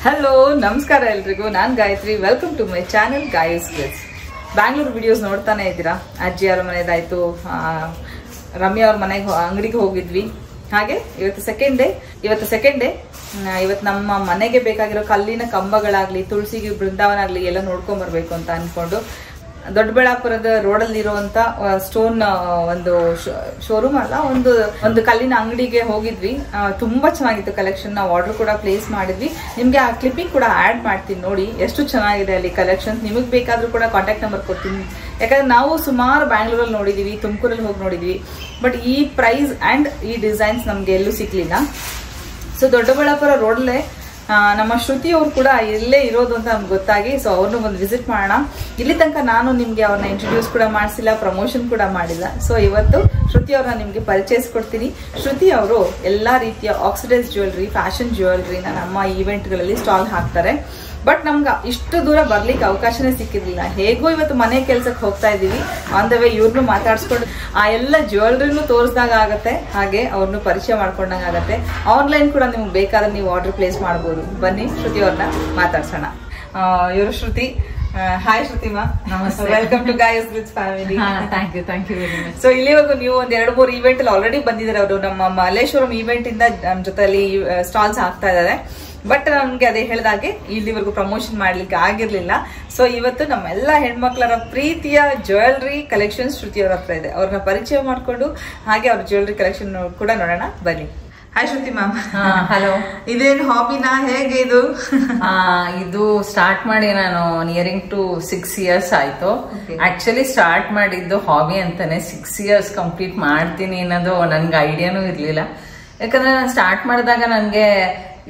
Hello ನಮಸ್ಕಾರ ಎಲ್ರಿಗೂ, ನಾನು Gayathri. Welcome to my channel Gaya's gifts. Bangalore videos ನೋಡ್ತಾನೆ ಇದ್ದೀರಾ. ಅಜ್ಜಿ ಅವ್ರ ಮನೆದಾಯ್ತು, ರಮ್ಯಾ ಅವ್ರ ಮನೆಗೆ ಅಂಗಡಿಗೆ ಹೋಗಿದ್ವಿ. ಹಾಗೆ ಇವತ್ತು ಸೆಕೆಂಡ್ ಡೇ. ಇವತ್ತು ನಮ್ಮ ಮನೆಗೆ ಬೇಕಾಗಿರೋ ಕಲ್ಲಿನ ಕಂಬಗಳಾಗ್ಲಿ, ತುಳಸಿಗೆ ಬೃಂದಾವನ ಆಗ್ಲಿ ಎಲ್ಲ ನೋಡ್ಕೊಂಡ್ ಬರ್ಬೇಕು ಅಂತ ಅನ್ಕೊಂಡು ದೊಡ್ಡಬಳ್ಳಾಪುರದ ರೋಡಲ್ಲಿ ಇರುವಂತ ಸ್ಟೋನ್ ಒಂದು ಶೋರೂಮ್ ಅಲ್ಲ, ಒಂದು ಕಲ್ಲಿನ ಅಂಗಡಿಗೆ ಹೋಗಿದ್ವಿ. ತುಂಬಾ ಚೆನ್ನಾಗಿತ್ತು ಕಲೆಕ್ಷನ್. ನಾವು ಆರ್ಡರ್ ಕೂಡ ಪ್ಲೇಸ್ ಮಾಡಿದ್ವಿ. ನಿಮ್ಗೆ ಆ ಕ್ಲಿಪ್ಪಿಂಗ್ ಕೂಡ ಆಡ್ ಮಾಡ್ತೀನಿ ನೋಡಿ, ಎಷ್ಟು ಚೆನ್ನಾಗಿದೆ ಅಲ್ಲಿ ಕಲೆಕ್ಷನ್ಸ್. ನಿಮಗೆ ಬೇಕಾದ್ರೂ ಕೂಡ ಕಾಂಟ್ಯಾಕ್ಟ್ ನಂಬರ್ ಕೊಡ್ತೀನಿ. ಯಾಕಂದ್ರೆ ನಾವು ಸುಮಾರು ಬ್ಯಾಂಗ್ಳೂರಲ್ಲಿ ನೋಡಿದೀವಿ, ತುಮಕೂರಲ್ಲಿ ಹೋಗಿ ನೋಡಿದ್ವಿ, ಬಟ್ ಈ ಪ್ರೈಸ್ ಅಂಡ್ ಈ ಡಿಸೈನ್ಸ್ ನಮ್ಗೆ ಎಲ್ಲೂ ಸಿಗ್ಲಿಲ್ಲ. ಸೊ ದೊಡ್ಡಬಳ್ಳಾಪುರ ರೋಡಲ್ಲೇ ನಮ್ಮ ಶ್ರುತಿ ಅವ್ರು ಕೂಡ ಇಲ್ಲೇ ಇರೋದು ಅಂತ ನಮ್ಗೆ ಗೊತ್ತಾಗಿ, ಸೊ ಅವ್ರನ್ನ ಒಂದು ವಿಸಿಟ್ ಮಾಡೋಣ. ಇಲ್ಲಿ ತನಕ ನಾನು ನಿಮ್ಗೆ ಅವ್ರನ್ನ ಇಂಟ್ರೊಡ್ಯೂಸ್ ಕೂಡ ಮಾಡಿಸಿಲ್ಲ, ಪ್ರಮೋಷನ್ ಕೂಡ ಮಾಡಿಲ್ಲ. ಸೊ ಇವತ್ತು ಶ್ರುತಿ ಅವ್ರನ್ನ ನಿಮ್ಗೆ ಪರಿಚಯಿಸ್ಕೊಡ್ತೀನಿ. ಶ್ರುತಿ ಅವರು ಎಲ್ಲಾ ರೀತಿಯ ಆಕ್ಸಿಡೈಸ್ ಜ್ಯುವೆಲ್ರಿ, ಫ್ಯಾಷನ್ ಜ್ಯುವೆಲ್ರಿನ ನಮ್ಮ ಈವೆಂಟ್ಗಳಲ್ಲಿ ಸ್ಟಾಲ್ ಹಾಕ್ತಾರೆ. ಬಟ್ ನಮ್ಗೆ ಇಷ್ಟು ದೂರ ಬರ್ಲಿಕ್ಕೆ ಅವಕಾಶನೇ ಸಿಕ್ಕಿರ್ಲಿಲ್ಲ. ಹೇಗೂ ಇವತ್ತು ಮನೆ ಕೆಲ್ಸಕ್ಕೆ ಹೋಗ್ತಾ ಇದೀವಿ, ಆನ್ ದ ವೇ ಇವ್ರನ್ನು ಮಾತಾಡ್ಸ್ಕೊಂಡು ಆ ಎಲ್ಲ ಜ್ಯುವೆಲ್ರಿನೂ ತೋರಿಸಿದಾಗ ಆಗತ್ತೆ, ಹಾಗೆ ಅವ್ರನ್ನು ಪರಿಚಯ ಮಾಡ್ಕೊಂಡಂಗ ಆಗತ್ತೆ. ಆನ್ಲೈನ್ ಕೂಡ ನಿಮ್ಗೆ ಬೇಕಾದ್ರೆ ನೀವು ಆರ್ಡರ್ ಪ್ಲೇಸ್ ಮಾಡ್ಬೋದು. ಬನ್ನಿ ಶ್ರುತಿ ಅವ್ರನ್ನ ಮಾತಾಡ್ಸೋಣ. ಇವರು ಶ್ರುತಿ. ಹಾಯ್ ಶ್ರುತಿಮಾ, ನಮಸ್ತೆ. Welcome to Gaya's gifts family. Thank you very much. So ಇಲ್ಲಿವರೆಗೂ ನೀವು ಒಂದ್ 2-3 ಈವೆಂಟ್ ಅಲ್ಲಿ ಆಲ್ರೆಡಿ ಬಂದಿದ್ದಾರೆ. ಅವರು ನಮ್ಮ ಮಲ್ಲೇಶ್ವರಂ ಈವೆಂಟ್ ಇಂದ ನಮ್ಮ ಜೊತೆಲಿ ಸ್ಟಾಲ್ಸ್ ಹಾಕ್ತಾ ಇದ್ದಾರೆ. ಬಟ್ ನಮ್ಗೆ ಅದೇ ಹೇಳಿದಾಗೆ ಇಲ್ಲಿವರೆಗೂ ಪ್ರಮೋಷನ್ ಮಾಡ್ಲಿಕ್ಕೆ ಆಗಿರ್ಲಿಲ್ಲ. ಸೊ ಇವತ್ತು ನಮ್ಮೆಲ್ಲ ಹೆಣ್ಮಕ್ಳರ ಪ್ರೀತಿಯ ಜ್ಯುವೆಲ್ರಿ ಕಲೆಕ್ಷನ್ ಶ್ರುತಿ ಅವ್ರ ಹತ್ರ ಇದೆ. ಅವ್ರನ್ನ ಪರಿಚಯ ಮಾಡ್ಕೊಂಡು ಹಾಗೆ ಅವ್ರ ಜ್ಯುವೆಲ್ರಿ ಕಲೆಕ್ಷನ್ ಕೂಡ ನೋಡೋಣ ಬನ್ನಿ. ಹಾಯ್ ಶ್ರುತಿ ಮ್ಯಾಮ್. ಹಲೋ. ಇದೇನು ಹಾಬಿನಾ, ಹೇಗೆ ಇದು? ಇದು ಸ್ಟಾರ್ಟ್ ಮಾಡಿ ನಾನು ನಿಯರಿಂಗ್ ಟು 6 years ಆಯ್ತು. ಆಕ್ಚುಲಿ ಸ್ಟಾರ್ಟ್ ಮಾಡಿದ್ದು ಹಾಬಿ ಅಂತಾನೆ. 6 years ಕಂಪ್ಲೀಟ್ ಮಾಡ್ತೀನಿ ಅನ್ನೋದು ನನ್ಗೆ ಐಡಿಯಾನು ಇರ್ಲಿಲ್ಲ. ಯಾಕಂದ್ರೆ ನಾನು ಸ್ಟಾರ್ಟ್ ಮಾಡಿದಾಗ ನನ್ಗೆ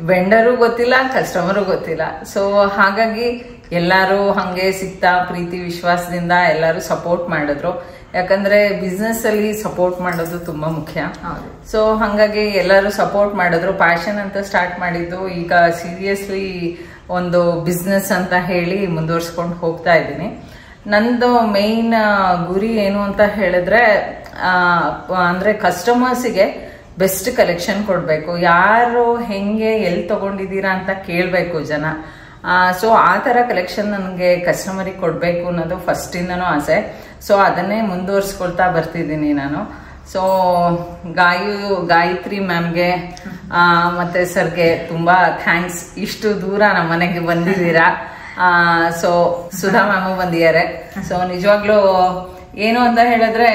ವೆಂಡರು ಗೊತ್ತಿಲ್ಲ, ಕಸ್ಟಮರು ಗೊತ್ತಿಲ್ಲ. ಸೊ ಹಾಗಾಗಿ ಎಲ್ಲಾರು ಹಂಗೆ ಸಿಗ್ತಾ ಪ್ರೀತಿ ವಿಶ್ವಾಸದಿಂದ ಎಲ್ಲಾರು ಸಪೋರ್ಟ್ ಮಾಡಿದ್ರು. ಯಾಕಂದ್ರೆ ಬಿಸ್ನೆಸ್ ಅಲ್ಲಿ ಸಪೋರ್ಟ್ ಮಾಡೋದು ತುಂಬಾ ಮುಖ್ಯ. ಸೊ ಹಂಗಾಗಿ ಎಲ್ಲರೂ ಸಪೋರ್ಟ್ ಮಾಡಿದ್ರು. ಪ್ಯಾಷನ್ ಅಂತ ಸ್ಟಾರ್ಟ್ ಮಾಡಿದ್ದು ಈಗ ಸೀರಿಯಸ್ಲಿ ಒಂದು ಬಿಸ್ನೆಸ್ ಅಂತ ಹೇಳಿ ಮುಂದುವರ್ಸ್ಕೊಂಡು ಹೋಗ್ತಾ ಇದ್ದೀನಿ. ನಂದು ಮೇನ್ ಗುರಿ ಏನು ಅಂತ ಹೇಳಿದ್ರೆ ಅಂದ್ರೆ ಕಸ್ಟಮರ್ಸಿಗೆ ಬೆಸ್ಟ್ ಕಲೆಕ್ಷನ್ ಕೊಡ್ಬೇಕು. ಯಾರು ಹೆಂಗೆ ಎಲ್ಲಿ ತಗೊಂಡಿದ್ದೀರಾ ಅಂತ ಕೇಳಬೇಕು ಜನ. ಸೊ ಆ ತರ ಕಲೆಕ್ಷನ್ ನನಗೆ ಕಸ್ಟಮರಿಗೆ ಕೊಡ್ಬೇಕು ಅನ್ನೋದು ಫಸ್ಟ್ ಇಂದನೂ ಆಸೆ. ಸೊ ಅದನ್ನೇ ಮುಂದುವರ್ಸ್ಕೊಳ್ತಾ ಬರ್ತಿದ್ದೀನಿ ನಾನು. ಸೊ ಗಾಯತ್ರಿ ಮ್ಯಾಮ್ಗೆ ಮತ್ತೆ ಸರ್ಗೆ ತುಂಬಾ ಥ್ಯಾಂಕ್ಸ್. ಇಷ್ಟು ದೂರ ನಮ್ಮ ಮನೆಗೆ ಬಂದಿದ್ದೀರಾ. ಸೊ ಸುಧಾ ಮ್ಯಾಮು ಬಂದಿದ್ದಾರೆ. ಸೊ ನಿಜವಾಗ್ಲೂ ಏನು ಅಂತ ಹೇಳಿದ್ರೆ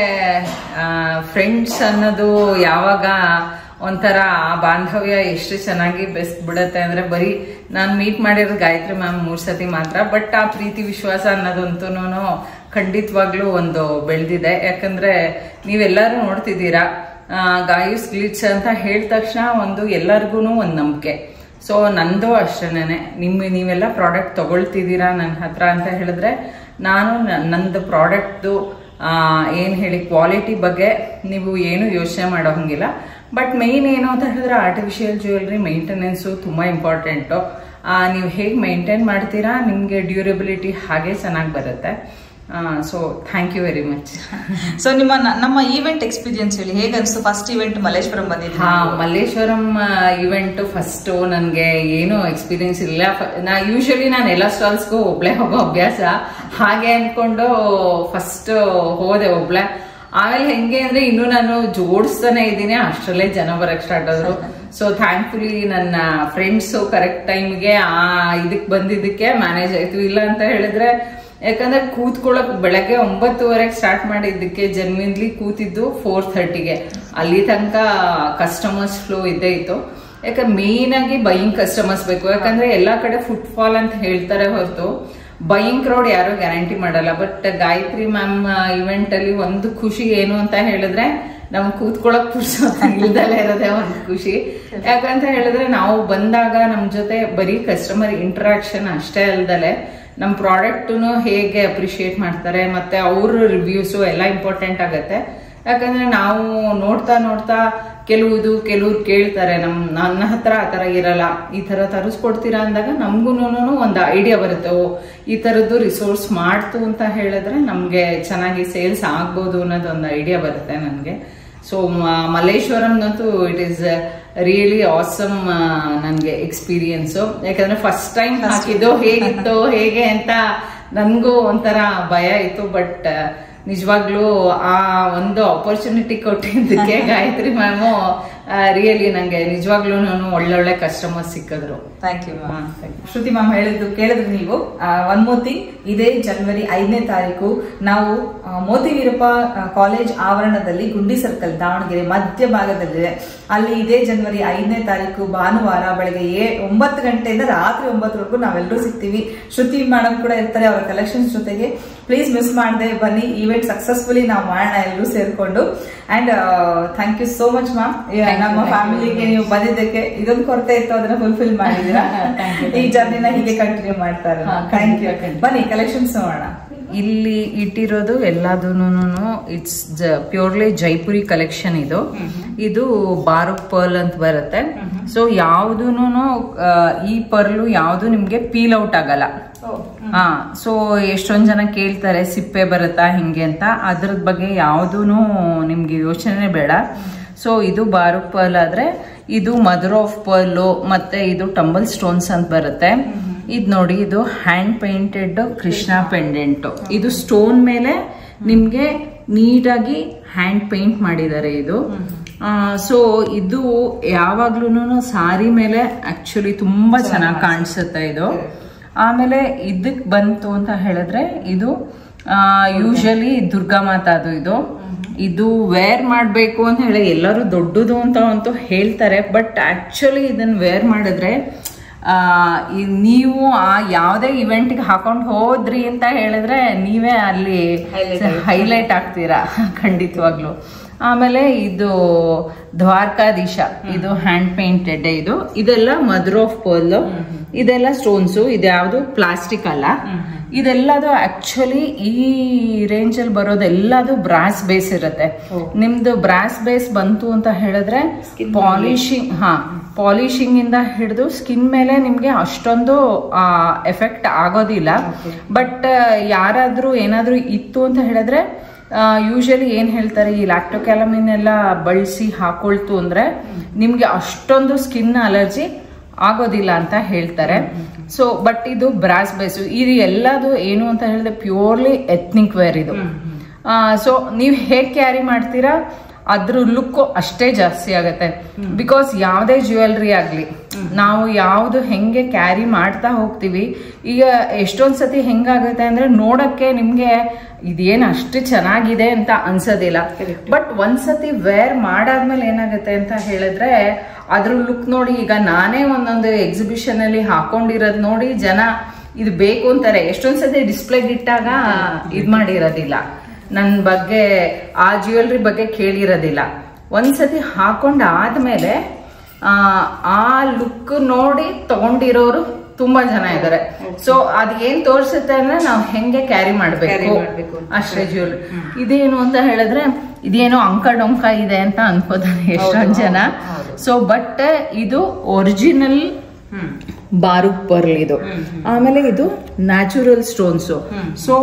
ಫ್ರೆಂಡ್ಸ್ ಅನ್ನೋದು ಯಾವಾಗ ಒಂಥರ ಆ ಬಾಂಧವ್ಯ ಎಷ್ಟು ಚೆನ್ನಾಗಿ ಬೆಸ್ಟ್ ಬಿಡುತ್ತೆ ಅಂದ್ರೆ, ಬರೀ ನಾನು ಮೀಟ್ ಮಾಡಿರೋದು ಗಾಯತ್ರಿ ಮ್ಯಾಮ್ 3 ಸತಿ ಮಾತ್ರ. ಬಟ್ ಆ ಪ್ರೀತಿ ವಿಶ್ವಾಸ ಅನ್ನೋದಂತೂ ಖಂಡಿತವಾಗ್ಲೂ ಒಂದು ಬೆಳೆದಿದೆ. ಯಾಕಂದ್ರೆ ನೀವೆಲ್ಲರೂ ನೋಡ್ತಿದ್ದೀರಾ, ಗಾಯಸ್ ಗ್ಲಿಟ್ಸ್ ಅಂತ ಹೇಳಿದ ತಕ್ಷಣ ಒಂದು ಎಲ್ಲರಿಗೂ ಒಂದು ನಂಬಿಕೆ. ಸೊ ನಂದು ಅಷ್ಟೇನೆ. ನೀವೆಲ್ಲ ಪ್ರಾಡಕ್ಟ್ ತಗೊಳ್ತಿದ್ದೀರಾ ನನ್ನ ಹತ್ರ ಅಂತ ಹೇಳಿದ್ರೆ, ನಾನು ನಂದು ಪ್ರಾಡಕ್ಟ್ದು ಏನ್ ಹೇಳಿ ಕ್ವಾಲಿಟಿ ಬಗ್ಗೆ ನೀವು ಏನು ಯೋಚನೆ ಮಾಡೋ ಹಂಗಿಲ್ಲ. ಬಟ್ ಮೇನ್ ಏನು ಅಂತ ಹೇಳಿದ್ರೆ ಆರ್ಟಿಫಿಷಿಯಲ್ ಜ್ಯುವೆಲ್ರಿ ಮೇಂಟೆನೆನ್ಸು ತುಂಬಾ ಇಂಪಾರ್ಟೆಂಟು. ನೀವು ಹೇಗೆ ಮೇಂಟೈನ್ ಮಾಡ್ತೀರಾ, ನಿಮ್ಗೆ ಡ್ಯೂರಬಿಲಿಟಿ ಹಾಗೆ ಚೆನ್ನಾಗಿ ಬರುತ್ತೆ. So thank you very much. So ನಮ್ಮ ಈವೆಂಟ್ ಎಕ್ಸ್ಪೀರಿಯನ್ಸ್ ಹೇಳಿ, ಹೇಗೆ ಅನಿಸ್ತು? ಫಸ್ಟ್ ಈವೆಂಟ್ ಮಲ್ಲೇಶ್ವರಂ ಬಂದಿದ್ದೆ. ಮಲ್ಲೇಶ್ವರಂ ಈವೆಂಟ್ ಫಸ್ಟ್ ನನ್ಗೆ ಏನು ಎಕ್ಸ್ಪೀರಿಯನ್ಸ್ ಇಲ್ಲ. ಯೂಶಲಿ ನಾನು ಎಲ್ಲ ಸ್ಟಾಲ್ಸ್ಗೂ ಒಬ್ಳೆ ಹೋಗೋ ಅಭ್ಯಾಸ. ಹಾಗೆ ಅನ್ಕೊಂಡು ಫಸ್ಟ್ ಹೋದೆ ಒಬ್ಳೆ. ಆಮೇಲೆ ಹೆಂಗೆ ಅಂದ್ರೆ ಇನ್ನು ನಾನು ಜೋಡಿಸ್ತಾನೆ ಇದ್ದೀನಿ, ಅಷ್ಟರಲ್ಲೇ ಜನ ಬರಕ್ ಸ್ಟಾರ್ಟ್ ಆದ್ರು. ಸೊ ಥ್ಯಾಂಕ್ಫುಲಿ ನನ್ನ ಫ್ರೆಂಡ್ಸ್ ಕರೆಕ್ಟ್ ಟೈಮ್ಗೆ ಇದಕ್ ಬಂದಿದ್ದಕ್ಕೆ ಮ್ಯಾನೇಜ್ ಆಯ್ತು. ಇಲ್ಲ ಅಂತ ಹೇಳಿದ್ರೆ ಯಾಕಂದ್ರೆ ಕೂತ್ಕೊಳ್ಳಕ್ ಬೆಳಗ್ಗೆ 9:30 ಸ್ಟಾರ್ಟ್ ಮಾಡಿದ್ದಕ್ಕೆ ಜನ್ವಿನ್ಲಿ ಕೂತಿದ್ದು 4:30ಗೆ. ಅಲ್ಲಿ ತನಕ ಕಸ್ಟಮರ್ಸ್ ಫ್ಲೋ ಇದ್ದೇ ಇತ್ತು. ಯಾಕಂದ್ರೆ ಮೇನ್ ಆಗಿ ಬೈಯಿಂಗ್ ಕಸ್ಟಮರ್ಸ್ ಬೇಕು. ಯಾಕಂದ್ರೆ ಎಲ್ಲಾ ಕಡೆ ಫುಟ್ ಫಾಲ್ ಅಂತ ಹೇಳ್ತಾರೆ ಹೊರತು ಬೈಯಿಂಗ್ ಕ್ರೌಡ್ ಯಾರು ಗ್ಯಾರಂಟಿ ಮಾಡಲ್ಲ. ಬಟ್ ಗಾಯತ್ರಿ ಮ್ಯಾಮ್ ಇವೆಂಟ್ ಅಲ್ಲಿ ಒಂದು ಖುಷಿ ಏನು ಅಂತ ಹೇಳಿದ್ರೆ, ನಮ್ ಕೂತ್ಕೊಳಕ್ ಇಲ್ದಲೇ ಇರೋದೇ ಒಂದು ಖುಷಿ. ಯಾಕಂತ ಹೇಳಿದ್ರೆ ನಾವು ಬಂದಾಗ ನಮ್ ಜೊತೆ ಬರೀ ಕಸ್ಟಮರ್ ಇಂಟರಾಕ್ಷನ್ ಅಷ್ಟೇ ಅಲ್ದಲೆ ನಮ್ ಪ್ರಾಡಕ್ಟ್ನು ಹೇಗೆ ಅಪ್ರಿಶಿಯೇಟ್ ಮಾಡ್ತಾರೆ, ಮತ್ತೆ ಅವ್ರ ರಿವ್ಯೂಸು ಎಲ್ಲ ಇಂಪಾರ್ಟೆಂಟ್ ಆಗತ್ತೆ. ಯಾಕಂದ್ರೆ ನಾವು ನೋಡ್ತಾ ಕೆಲವ್ರು ಕೇಳ್ತಾರೆ, ನನ್ನ ಹತ್ರ ಆತರ ಇರಲ್ಲ, ಈ ತರ ತರಿಸ್ಕೊಡ್ತೀರಾ ಅಂದಾಗ ನಮ್ಗೂನು ಒಂದು ಐಡಿಯಾ ಬರುತ್ತೆ. ಈ ತರದ್ದು ರಿಸೋರ್ಸ್ ಮಾಡ್ತು ಅಂತ ಹೇಳಿದ್ರೆ ನಮ್ಗೆ ಚೆನ್ನಾಗಿ ಸೇಲ್ಸ್ ಆಗ್ಬೋದು ಅನ್ನೋದೊಂದು ಐಡಿಯಾ ಬರುತ್ತೆ ನನ್ಗೆ. ಸೊ ಮಲ್ಲೇಶ್ವರಂನಂತೂ ಇಟ್ ಈಸ್ ರಿಯಲಿ ಆಸಮ್ ನನಗೆ ಎಕ್ಸ್ಪೀರಿಯನ್ಸು. ಯಾಕಂದ್ರೆ ಫಸ್ಟ್ ಟೈಮ್ ಹಾಕಿದ್ದು ಹೇಗಿತ್ತು ಹೇಗೆ ಅಂತ ನನಗೂ ಒಂಥರ ಭಯ ಇತ್ತು. ಬಟ್ ನಿಜವಾಗ್ಲೂ ಆ ಒಂದು ಆಪರ್ಚುನಿಟಿ ಕೊಟ್ಟಿದ್ದಕ್ಕೆ ಗಾಯತ್ರಿ ಮ್ಯಾಮು ರಿಯಲಿ ನಂಗೆ ನಿಜವಾಗ್ಲೂ ಒಳ್ಳೊಳ್ಳೆ ಕಸ್ಟಮರ್ ಸಿಕ್ಕಿದ್ರು. Thank you ma'am. Shruti ma'am ಹೇಳಿದ್ರು ಕೇಳಿದ್ರು ನೀವು. ಒನ್ ಮೋರ್ ಥಿಂಗ್, ಇದೇ ಜನವರಿ 5ನೇ ತಾರೀಕು ನಾವು ಮೋತಿ ವೀರಪ್ಪ ಕಾಲೇಜ್ ಆವರಣದಲ್ಲಿ ಗುಂಡಿ ಸರ್ಕಲ್ ದಾವಣಗೆರೆ ಮಧ್ಯ ಭಾಗದಲ್ಲಿದೆ. ಅಲ್ಲಿ ಇದೇ ಜನವರಿ 5ನೇ ತಾರೀಕು ಭಾನುವಾರ ಬೆಳಗ್ಗೆ 9 ಗಂಟೆಯಿಂದ ರಾತ್ರಿ 9ವರೆಗೂ ನಾವೆಲ್ಲರೂ ಸಿಗ್ತೀವಿ. ಶ್ರುತಿ ಮೇಡಮ್ ಕೂಡ ಇರ್ತಾರೆ ಅವರ ಕಲೆಕ್ಷನ್ಸ್ ಜೊತೆಗೆ. ಪ್ಲೀಸ್ ಮಿಸ್ ಮಾಡದೆ ಬನ್ನಿ. ಈವೆಂಟ್ ಸಕ್ಸಸ್ಫುಲಿ ನಾವು ಮಾಡೋಣ ಎಲ್ಲರೂ ಸೇರ್ಕೊಂಡು. And thank you so much ma'am. ನಮ್ಮ ಫ್ಯಾಮಿಲಿಗೆ ನೀವು ಬಂದಿದ್ದಕ್ಕೆ ಇದೊಂದು ಕೊರತೆ ಇತ್ತು, ಅದನ್ನ ಫುಲ್ಫಿಲ್ ಮಾಡಿದೀರಾ. ಈ ಜರ್ನಿನ ಹೀಗೆ ಕಂಟಿನ್ಯೂ ಮಾಡ್ತಾರೆ. Thank you. ಬನ್ನಿ ಕಲೆಕ್ಷನ್ಸ್ ನೋಡೋಣ. ಇಲ್ಲಿ ಇಟ್ಟಿರೋದು ಎಲ್ಲದೂನು ಇಟ್ಸ್ ಪ್ಯೂರ್ಲಿ ಜೈಪುರಿ ಕಲೆಕ್ಷನ್. ಇದು ಬಾರುಕ್ ಪರ್ಲ್ ಅಂತ ಬರುತ್ತೆ. ಸೊ ಯಾವ್ದೂನು ಈ ಪರ್ಲು ಯಾವ್ದು ನಿಮ್ಗೆ ಪೀಲ್ ಔಟ್ ಆಗಲ್ಲ. ಸೊ ಎಷ್ಟೊಂದ್ ಜನ ಕೇಳ್ತಾರೆ ಸಿಪ್ಪೆ ಬರುತ್ತಾ ಹಿಂಗೆ ಅಂತ. ಅದ್ರದ ಬಗ್ಗೆ ಯಾವ್ದೂನು ನಿಮ್ಗೆ ಯೋಚನೆ ಬೇಡ. ಸೊ ಇದು ಬಾರುಕ್ ಪರ್ಲ್ ಆದ್ರೆ ಇದು ಮದರ್ ಆಫ್ ಪರ್ಲು, ಮತ್ತೆ ಇದು ಟಂಬಲ್ ಸ್ಟೋನ್ಸ್ ಅಂತ ಬರುತ್ತೆ. ಇದು ನೋಡಿ, ಇದು ಹ್ಯಾಂಡ್ ಪೇಂಟೆಡ್ ಕೃಷ್ಣ ಪೆಂಡೆಂಟ್. ಇದು ಸ್ಟೋನ್ ಮೇಲೆ ನಿಮ್ಗೆ ನೀಟಾಗಿ ಹ್ಯಾಂಡ್ ಪೇಂಟ್ ಮಾಡಿದ್ದಾರೆ ಇದು. ಸೊ ಇದು ಯಾವಾಗ್ಲೂ ಸಾರಿ ಮೇಲೆ ಆಕ್ಚುಲಿ ತುಂಬಾ ಚೆನ್ನಾಗಿ ಕಾಣಿಸುತ್ತೆ ಇದು. ಆಮೇಲೆ ಇದಕ್ ಬಂತು ಅಂತ ಹೇಳಿದ್ರೆ ಇದು ಯೂಶಲಿ ದುರ್ಗಾ ಮಾತಾದು ಇದು ವೇರ್ ಮಾಡಬೇಕು ಅಂತ ಹೇಳಿ ಎಲ್ಲರೂ ದೊಡ್ಡದು ಅಂತ ಅಂತೂ ಹೇಳ್ತಾರೆ. ಬಟ್ ಆಕ್ಚುಲಿ ಇದನ್ನ ವೇರ್ ಮಾಡಿದ್ರೆ ನೀವು ಆ ಯಾವುದೇ ಇವೆಂಟ್ಗೆ ಹಾಕೊಂಡು ಹೋದ್ರಿ ಅಂತ ಹೇಳಿದ್ರೆ ನೀವೇ ಅಲ್ಲಿ ಹೈಲೈಟ್ ಆಗ್ತೀರಾ ಖಂಡಿತವಾಗ್ಲು. ಆಮೇಲೆ ಇದು ದ್ವಾರಕಾಧೀಶ, ಇದು ಹ್ಯಾಂಡ್ ಪೇಂಟೆಡ್. ಇದೆಲ್ಲ ಮದರ್ ಆಫ್ ಪರ್ಲ್, ಇದೆಲ್ಲ ಸ್ಟೋನ್ಸು. ಇದ್ಯಾವುದು ಪ್ಲಾಸ್ಟಿಕ್ ಅಲ್ಲ. ಇದೆಲ್ಲದು ಆಕ್ಚುಲಿ ಈ ರೇಂಜ್ ಅಲ್ಲಿ ಬರೋದೆಲ್ಲದು ಬ್ರಾಸ್ ಬೇಸ್ ಇರುತ್ತೆ. ನಿಮ್ದು ಬ್ರಾಸ್ ಬೇಸ್ ಬಂತು ಅಂತ ಹೇಳಿದ್ರೆ ಪಾಲಿಶಿಂಗ್ ಇಂದ ಹಿಡಿದು ಸ್ಕಿನ್ ಮೇಲೆ ನಿಮ್ಗೆ ಅಷ್ಟೊಂದು ಎಫೆಕ್ಟ್ ಆಗೋದಿಲ್ಲ. ಬಟ್ ಯಾರಾದ್ರೂ ಏನಾದ್ರೂ ಇತ್ತು ಅಂತ ಹೇಳಿದ್ರೆ ಯೂಶಲಿ ಏನ್ ಹೇಳ್ತಾರೆ, ಈ ಲ್ಯಾಕ್ಟೋಕ್ಯಾಲಮಿನ್ ಎಲ್ಲ ಬಳಸಿ ಹಾಕೊಳ್ತು ಅಂದ್ರೆ ನಿಮ್ಗೆ ಅಷ್ಟೊಂದು ಸ್ಕಿನ್ ಅಲರ್ಜಿ ಆಗೋದಿಲ್ಲ ಅಂತ ಹೇಳ್ತಾರೆ. ಸೊ ಬಟ್ ಇದು ಬ್ರಾಸ್ ಬೇಸು. ಇದು ಎಲ್ಲದು ಏನು ಅಂತ ಹೇಳಿದ್ರೆ ಪ್ಯೂರ್ಲಿ ಎಥ್ನಿಕ್ ವೇರ್ ಇದು. ಸೊ ನೀವು ಹೇಗೆ ಕ್ಯಾರಿ ಮಾಡ್ತೀರಾ ಅದ್ರ ಲುಕ್ ಅಷ್ಟೇ ಜಾಸ್ತಿ ಆಗತ್ತೆ. ಬಿಕಾಸ್ ಯಾವುದೇ ಜ್ಯುವೆಲ್ರಿ ಆಗ್ಲಿ ನಾವು ಯಾವ್ದು ಹೆಂಗೆ ಕ್ಯಾರಿ ಮಾಡ್ತಾ ಹೋಗ್ತೀವಿ. ಈಗ ಎಷ್ಟೊಂದ್ ಸತಿ ಹೆಂಗಾಗುತ್ತೆ ಅಂದ್ರೆ ನೋಡಕ್ಕೆ ನಿಮ್ಗೆ ಇದೇನ್ ಅಷ್ಟು ಚೆನ್ನಾಗಿದೆ ಅಂತ ಅನ್ಸೋದಿಲ್ಲ. ಬಟ್ ಒಂದ್ಸತಿ ವೇರ್ ಮಾಡಾದ್ಮೇಲೆ ಏನಾಗುತ್ತೆ ಅಂತ ಹೇಳಿದ್ರೆ ಅದ್ರ ಲುಕ್ ನೋಡಿ. ಈಗ ನಾನೇ ಒಂದೊಂದು ಎಕ್ಸಿಬಿಷನ್ ಅಲ್ಲಿ ಹಾಕೊಂಡಿರೋದ್ ನೋಡಿ ಜನ ಇದು ಬೇಕು ಅಂತಾರೆ. ಎಷ್ಟೊಂದ್ಸತಿ ಡಿಸ್ಪ್ಲೇಗೆ ಇಟ್ಟಾಗ ಇದ್ ಮಾಡಿರೋದಿಲ್ಲ, ನನ್ನ ಬಗ್ಗೆ ಆ ಜ್ಯುವೆಲ್ರಿ ಬಗ್ಗೆ ಕೇಳಿರೋದಿಲ್ಲ. ಒಂದ್ಸತಿ ಹಾಕೊಂಡಾದ್ಮೇಲೆ ಆ ಲುಕ್ ನೋಡಿ ತಗೊಂಡಿರೋರು ತುಂಬಾ ಜನ ಇದಾರೆ. ಸೊ ಅದ್ ಏನ್ ತೋರ್ಸುತ್ತೆ ಅಂದ್ರೆ ನಾವ್ ಹೆಂಗೆ ಕ್ಯಾರಿ ಮಾಡ್ಬೇಕು ಅಷ್ಟೇ ಜ್ಯುವೆಲ್ರಿ. ಇದೇನು ಅಂತ ಹೇಳಿದ್ರೆ ಇದೇನೋ ಅಂಕ ಡೊಂಕ ಇದೆ ಅಂತ ಅನ್ಕೋತಾರೆ ಎಷ್ಟೊಂದ್ ಜನ. ಸೊ ಬಟ್ ಇದು ಒರಿಜಿನಲ್ ಬಾರುಕ್ ಪರ್ಲ್ ಇದು. ಆಮೇಲೆ ಇದು ನ್ಯಾಚುರಲ್ ಸ್ಟೋನ್ಸ್. ಸೊ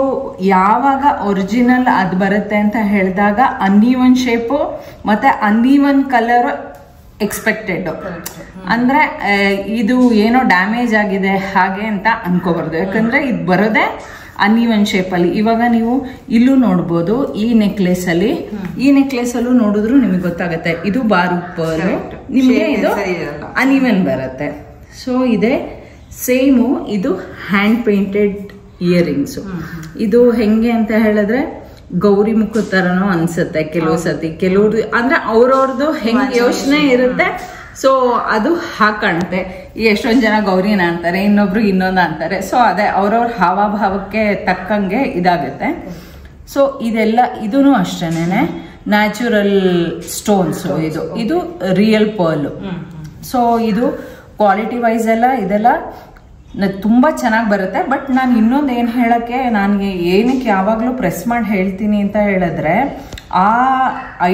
ಯಾವಾಗ ಒರಿಜಿನಲ್ ಅದ್ ಬರುತ್ತೆ ಅಂತ ಹೇಳಿದಾಗ ಅನ್ಈವನ್ ಶೇಪ್ ಮತ್ತೆ ಅನ್ಈವನ್ ಕಲರ್ ಎಕ್ಸ್ಪೆಕ್ಟೆಡ್. ಅಂದ್ರೆ ಇದು ಏನೋ ಡ್ಯಾಮೇಜ್ ಆಗಿದೆ ಹಾಗೆ ಅಂತ ಅನ್ಕೋಬಾರ್ದು. ಯಾಕಂದ್ರೆ ಇದು ಬರೋದೇ ಅನ್ಈವನ್ ಶೇಪ್ ಅಲ್ಲಿ. ಇವಾಗ ನೀವು ಇಲ್ಲೂ ನೋಡ್ಬೋದು, ಈ ನೆಕ್ಲೆಸ್ ಅಲ್ಲೂ ನೋಡಿದ್ರು ನಿಮಗೆ ಗೊತ್ತಾಗತ್ತೆ ಇದು ಬಾರುಕ್ ಪರ್ಲ್. ನಿಮ್ಗೆ ಇದು ಅನ್ಈವನ್ ಬರುತ್ತೆ. ಸೊ ಇದೆ ಸೇಮು. ಇದು ಹ್ಯಾಂಡ್ ಪೇಂಟೆಡ್ ಇಯರಿಂಗ್ಸ್. ಇದು ಹೆಂಗೆ ಅಂತ ಹೇಳಿದ್ರೆ ಗೌರಿ ಮುಖದ ತರನೋ ಅನ್ಸುತ್ತೆ ಕೆಲವು ಸತಿ. ಕೆಲವ್ರು ಅಂದ್ರೆ ಅವ್ರವ್ರದ್ದು ಹೆಂಗ್ ಯೋಚನೆ ಇರುತ್ತೆ. ಸೊ ಅದು ಹಾಕಣತೆ. ಎಷ್ಟೊಂದ್ ಜನ ಗೌರಿನ ಅಂತಾರೆ, ಇನ್ನೊಬ್ರು ಇನ್ನೊಂದು ಅಂತಾರೆ. ಸೊ ಅದೇ ಅವ್ರವ್ರ ಹಾವಭಾವಕ್ಕೆ ತಕ್ಕಂಗೆ ಇದಾಗುತ್ತೆ. ಸೊ ಇದೆಲ್ಲ ಇದೂ ಅಷ್ಟೇನೆ ನ್ಯಾಚುರಲ್ ಸ್ಟೋನ್ಸ್. ಇದು ರಿಯಲ್ ಪರ್ಲ್. ಸೊ ಇದು ಕ್ವಾಲಿಟಿ ವೈಸ್ ಎಲ್ಲ ಇದೆಲ್ಲ ತುಂಬಾ ಚೆನ್ನಾಗಿ ಬರುತ್ತೆ. ಬಟ್ ನಾನು ಇನ್ನೊಂದು ಏನ್ ಹೇಳಕ್ಕೆ ನನಗೆ ಏನಕ್ಕೆ ಯಾವಾಗ್ಲೂ ಪ್ರೆಸ್ ಮಾಡಿ ಹೇಳ್ತೀನಿ ಅಂತ ಹೇಳಿದ್ರೆ ಆ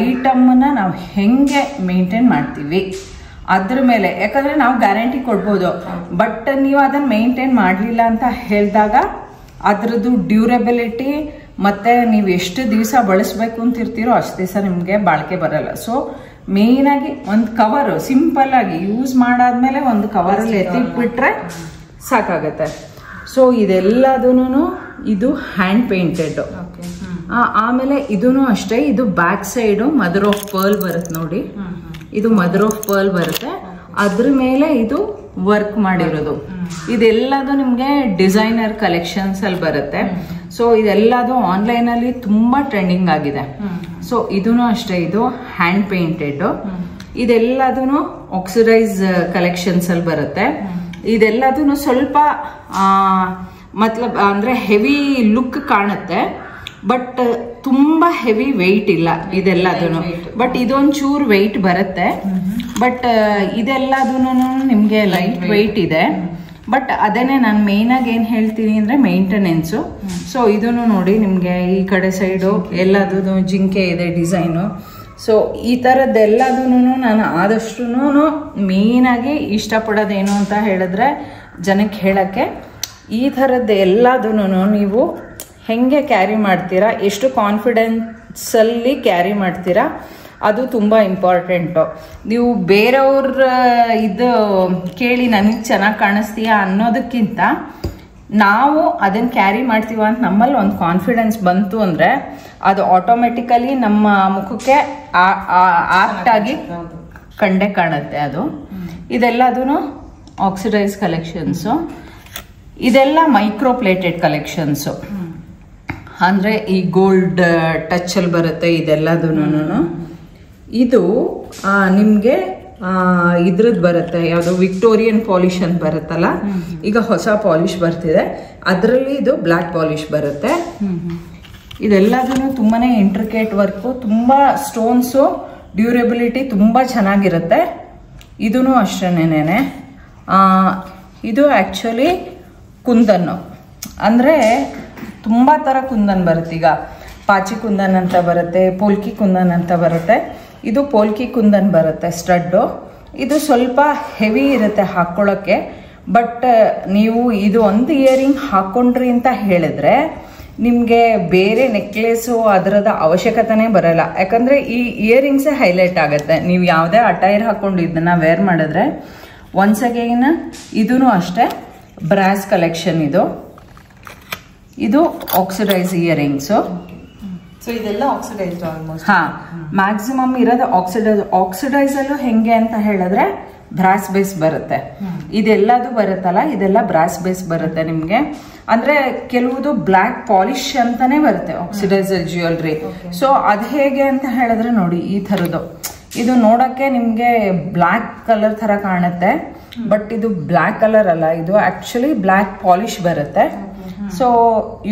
ಐಟಮ್ನ ನಾವು ಹೆಂಗೆ ಮೇಂಟೈನ್ ಮಾಡ್ತೀವಿ ಅದ್ರ ಮೇಲೆ. ಯಾಕಂದ್ರೆ ನಾವು ಗ್ಯಾರಂಟಿ ಕೊಡ್ಬೋದು, ಬಟ್ ನೀವು ಅದನ್ನ ಮೇಂಟೈನ್ ಮಾಡಲಿಲ್ಲ ಅಂತ ಹೇಳಿದಾಗ ಅದ್ರದ್ದು ಡ್ಯೂರಬಿಲಿಟಿ ಮತ್ತೆ ನೀವು ಎಷ್ಟು ದಿವಸ ಬಳಸಬೇಕು ಅಂತ ಇರ್ತೀರೋ ಅಷ್ಟು ದಿವಸ ನಿಮಗೆ ಬಾಳಿಕೆ ಬರಲ್ಲ. ಸೊ ಮೇನ್ ಆಗಿ ಒಂದು ಕವರ್ ಸಿಂಪಲ್ ಆಗಿ ಯೂಸ್ ಮಾಡಾದ್ಮೇಲೆ ಒಂದು ಕವರಲ್ಲಿ ಎತ್ತಿಟ್ಬಿಟ್ರೆ ಸಾಕಾಗತ್ತೆ. ಸೊ ಇದೆಲ್ಲದೂ ಇದು ಹ್ಯಾಂಡ್ ಪೇಂಟೆಡ್. ಆಮೇಲೆ ಇದೂ ಅಷ್ಟೇ, ಇದು back side mother of pearl ಬರುತ್ತೆ ನೋಡಿ, ಇದು ಮದರ್ ಆಫ್ ಪರ್ಲ್ ಬರುತ್ತೆ, ಅದ್ರ ಮೇಲೆ ಇದು ವರ್ಕ್ ಮಾಡಿರೋದು. ಇದೆಲ್ಲದು ನಿಮ್ಗೆ ಡಿಸೈನರ್ ಕಲೆಕ್ಷನ್ಸ್ ಅಲ್ಲಿ ಬರುತ್ತೆ. ಸೊ ಇದೆಲ್ಲದು ಆನ್ಲೈನ್ ಅಲ್ಲಿ ತುಂಬಾ ಟ್ರೆಂಡಿಂಗ್ ಆಗಿದೆ. ಸೊ ಇದೂ ಅಷ್ಟೇ, ಇದು ಹ್ಯಾಂಡ್ ಪೇಂಟೆಡ್. ಇದೆಲ್ಲದೂ ಆಕ್ಸಿಡೈಸ್ ಕಲೆಕ್ಷನ್ಸ್ ಅಲ್ಲಿ ಬರುತ್ತೆ. ಇದೆಲ್ಲದೂ ಸ್ವಲ್ಪ ಮತ್ಲಬ್ ಅಂದ್ರೆ ಹೆವಿ ಲುಕ್ ಕಾಣುತ್ತೆ, ಬಟ್ ತುಂಬಾ ಹೆವಿ ವೆಯ್ಟ್ ಇಲ್ಲ ಇದೆಲ್ಲದೂ. ಬಟ್ ಇದೊಂಚೂರು ವೆಯ್ಟ್ ಬರುತ್ತೆ, ಬಟ್ ಇದೆಲ್ಲದೂ ನಿಮ್ಗೆ ಲೈಟ್ ವೆಯ್ಟ್ ಇದೆ. ಬಟ್ ಅದೇನೆ ನಾನು ಮೇನ್ ಆಗಿ ಏನ್ ಹೇಳ್ತೀನಿ ಅಂದ್ರೆ ಮೇಂಟೆನೆನ್ಸು. ಸೊ ಇದನ್ನು ನೋಡಿ ನಿಮ್ಗೆ ಈ ಕಡೆ ಸೈಡು ಎಲ್ಲದೂ ಜಿಂಕೆ ಇದೆ ಡಿಸೈನು. ಸೊ ಈ ಥರದ್ದೆಲ್ಲದೂ ನಾನು ಆದಷ್ಟು ಮೇನ್ ಆಗಿ ಇಷ್ಟಪಡೋದೇನು ಅಂತ ಹೇಳಿದ್ರೆ ಜನಕ್ಕೆ ಹೇಳಕ್ಕೆ, ಈ ಥರದ್ದು ಎಲ್ಲದೂ ನೀವು ಹೆಂಗೆ ಕ್ಯಾರಿ ಮಾಡ್ತೀರಾ, ಎಷ್ಟು ಕಾನ್ಫಿಡೆನ್ಸಲ್ಲಿ ಕ್ಯಾರಿ ಮಾಡ್ತೀರಾ, ಅದು ತುಂಬ ಇಂಪಾರ್ಟೆಂಟು. ನೀವು ಬೇರೆಯವ್ರ ಇದು ಕೇಳಿ ನನಗೆ ಚೆನ್ನಾಗಿ ಕಾಣಿಸ್ತೀಯಾ ಅನ್ನೋದಕ್ಕಿಂತ ನಾವು ಅದನ್ನು ಕ್ಯಾರಿ ಮಾಡ್ತೀವ ಅಂತ ನಮ್ಮಲ್ಲಿ ಒಂದು ಕಾನ್ಫಿಡೆನ್ಸ್ ಬಂತು ಅಂದರೆ ಅದು ಆಟೋಮೆಟಿಕಲಿ ನಮ್ಮ ಮುಖಕ್ಕೆ ಆರ್ಟ್ ಆಗಿ ಕಂಡೇ ಕಾಣುತ್ತೆ ಅದು. ಇದೆಲ್ಲದೂ ಆಕ್ಸಿಡೈಸ್ ಕಲೆಕ್ಷನ್ಸು. ಇದೆಲ್ಲ ಮೈಕ್ರೋ ಪ್ಲೇಟೆಡ್ ಕಲೆಕ್ಷನ್ಸು, ಅಂದರೆ ಈ ಗೋಲ್ಡ್ ಟಚಲ್ಲಿ ಬರುತ್ತೆ ಇದೆಲ್ಲದೂ. ಇದು ನಿಮಗೆ ಇದ್ರದ್ದು ಬರುತ್ತೆ, ಯಾವುದು ವಿಕ್ಟೋರಿಯನ್ ಪಾಲಿಶ್ ಅಂತ ಬರುತ್ತಲ್ಲ, ಈಗ ಹೊಸ ಪಾಲಿಶ್ ಬರ್ತಿದೆ, ಅದರಲ್ಲಿ ಇದು ಬ್ಲ್ಯಾಕ್ ಪಾಲಿಶ್ ಬರುತ್ತೆ. ಇದೆಲ್ಲದೂ ತುಂಬಾನೇ ಇಂಟ್ರಿಕೇಟ್ ವರ್ಕು, ತುಂಬ ಸ್ಟೋನ್ಸು, ಡ್ಯೂರೇಬಿಲಿಟಿ ತುಂಬ ಚೆನ್ನಾಗಿರುತ್ತೆ. ಇದೂ ಅಷ್ಟೇನೇನೆ. ಇದು ಆ್ಯಕ್ಚುಲಿ ಕುಂದನ್ನು, ಅಂದರೆ ತುಂಬ ಥರ ಕುಂದನ್ ಬರುತ್ತೆ. ಈಗ ಪಾಚಿ ಕುಂದನ್ ಅಂತ ಬರುತ್ತೆ, ಪೋಲ್ಕಿ ಕುಂದನ್ ಅಂತ ಬರುತ್ತೆ. ಇದು ಪೋಲ್ಕಿ ಕುಂದನ್ ಬರುತ್ತೆ ಸ್ಟಡ್ಡು. ಇದು ಸ್ವಲ್ಪ ಹೆವಿ ಇರುತ್ತೆ ಹಾಕ್ಕೊಳ್ಳೋಕ್ಕೆ, ಬಟ್ ನೀವು ಇದು ಒಂದು ಇಯರಿಂಗ್ ಹಾಕ್ಕೊಂಡ್ರಿ ಅಂತ ಹೇಳಿದ್ರೆ ನಿಮಗೆ ಬೇರೆ ನೆಕ್ಲೆಸು ಅದರದ ಅವಶ್ಯಕತೆನೇ ಬರಲ್ಲ. ಯಾಕಂದರೆ ಈ ಇಯರಿಂಗ್ಸೇ ಹೈಲೈಟ್ ಆಗುತ್ತೆ. ನೀವು ಯಾವುದೇ ಅಟೈರ್ ಹಾಕ್ಕೊಂಡು ಇದನ್ನು ವೇರ್ ಮಾಡಿದ್ರೆ. ಒನ್ಸ್ ಅಗೈನ್ ಇದೂ ಅಷ್ಟೇ ಬ್ರಾಸ್ ಕಲೆಕ್ಷನ್. ಇದು ಆಕ್ಸಿಡೈಸ್ ಇಯರಿಂಗ್ಸು. ಸೊ ಇದೆಲ್ಲ ಆಕ್ಸಿಡೈಸ್ಡ್ ಆಲ್ಮೋಸ್ಟ್. ಹಾ, ಮ್ಯಾಕ್ಸಿಮಮ್ ಇರೋದು ಆಕ್ಸಿಡೈಸ್ ಅಲ್ಲೂ ಹೆಂಗೆ ಅಂತ ಹೇಳಿದ್ರೆ ಬ್ರಾಸ್ ಬೇಸ್ ಬರುತ್ತೆ. ಇದೆಲ್ಲದು ಬರುತ್ತಲ್ಲ, ಇದೆಲ್ಲ ಬ್ರಾಸ್ ಬೇಸ್ ಬರುತ್ತೆ ನಿಮ್ಗೆ. ಅಂದ್ರೆ ಕೆಲವುದು ಬ್ಲ್ಯಾಕ್ ಪಾಲಿಶ್ ಅಂತಾನೆ ಬರುತ್ತೆ ಆಕ್ಸಿಡೈಸ್ ಜ್ಯುವೆಲ್ರಿ. ಸೊ ಅದು ಹೇಗೆ ಅಂತ ಹೇಳಿದ್ರೆ ನೋಡಿ, ಈ ಥರದ್ದು ಇದು ನೋಡಕ್ಕೆ ನಿಮ್ಗೆ ಬ್ಲ್ಯಾಕ್ ಕಲರ್ ತರ ಕಾಣುತ್ತೆ, ಬಟ್ ಇದು ಬ್ಲ್ಯಾಕ್ ಕಲರ್ ಅಲ್ಲ, ಇದು ಆಕ್ಚುಲಿ ಬ್ಲ್ಯಾಕ್ ಪಾಲಿಶ್ ಬರುತ್ತೆ. ಸೊ